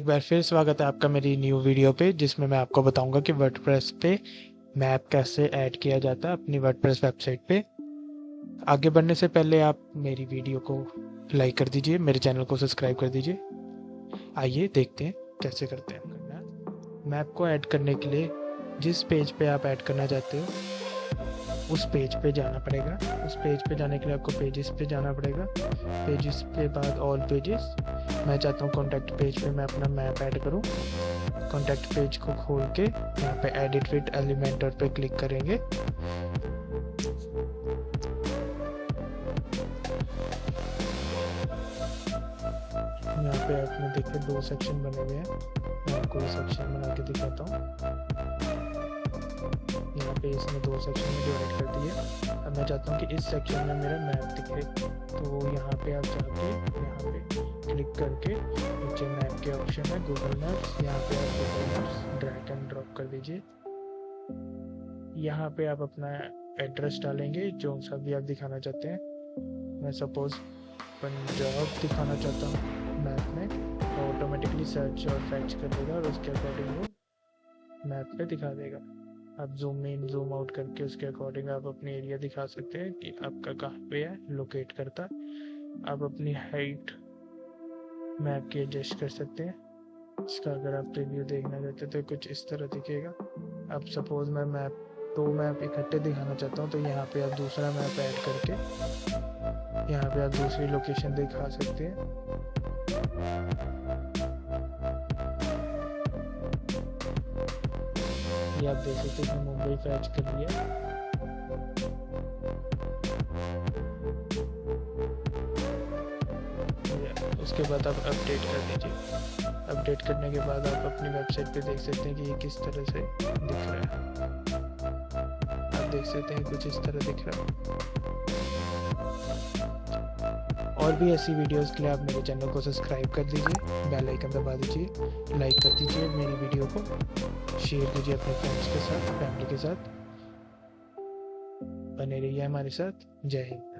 बार फिर स्वागत है आपका मेरी न्यू वीडियो पे, जिसमें मैं आपको बताऊंगा कि वर्डप्रेस पे मैप कैसे ऐड किया जाता है अपनी वर्डप्रेस वेबसाइट पे। आगे बढ़ने से पहले आप मेरी वीडियो को लाइक कर दीजिए, मेरे चैनल को सब्सक्राइब कर दीजिए। आइए देखते हैं कैसे करते हैं करना। मैप को ऐड करने के लिए जिस पेज पे आप ऐड करना चाहते हो उस पेज पे जाना पड़ेगा। उस पेज पे जाने के लिए आपको पेजेस पे जाना पड़ेगा। पेजेस के बाद ऑल पेजेस। मैं चाहता हूँ कॉन्टैक्ट पेज पे मैं अपना मैप ऐड करूँ। कॉन्टैक्ट पेज को खोल के यहाँ पे एडिट विद एलिमेंटर पे क्लिक करेंगे। यहाँ पे आपने देखिए 2 सेक्शन बने हुए हैं। मैं आपको ये सेक्शन बना के दिखाता हूँ। यहाँ पे इसने 2 सेक्शन में डिवाइड कर दिए। अब मैं चाहता हूँ कि इस सेक्शन में मेरा मैप दिखे, तो यहाँ पे आप जाके यहाँ पे क्लिक करके नीचे मैप के ऑप्शन है गूगल मैप्स। यहाँ पे आप Google maps drag and drop कर दीजिए। यहाँ पे आप अपना एड्रेस डालेंगे जो सा भी आप दिखाना चाहते हैं। मैं सपोज पंजाब दिखाना चाहता हूँ मैप में, तो ऑटोमेटिकली सर्च और फैच कर देगा और उसके अकॉर्डिंग वो मैप पे दिखा देगा। आप जूम इन जूम आउट करके उसके अकॉर्डिंग आप अपनी एरिया दिखा सकते हैं कि आपका कहाँ पे है, लोकेट करता। आप अपनी हाइट मैप की एडजस्ट कर सकते हैं। इसका अगर आप प्रीव्यू देखना चाहते हैं तो कुछ इस तरह दिखेगा। अब सपोज मैं दो मैप इकट्ठे दिखाना चाहता हूँ, तो यहाँ पे आप दूसरा मैप ऐड करके यहाँ पे आप दूसरी लोकेशन दिखा सकते हैं। ये आप देख सकते हैं मुंबई फैच कर लिया। उसके बाद आप अपडेट कर दीजिए। अपडेट करने के बाद आप अपनी वेबसाइट पे देख सकते हैं कि ये किस तरह से दिख रहा है। आप देख सकते हैं कुछ इस तरह दिख रहा है। और भी ऐसी वीडियोस के लिए आप मेरे चैनल को सब्सक्राइब कर दीजिए, बेल आइकन दबा दीजिए, लाइक कर दीजिए मेरी वीडियो को, शेयर कीजिए अपने फ्रेंड्स के साथ, फैमिली के साथ। बने रहिए हमारे साथ। जय हिंद।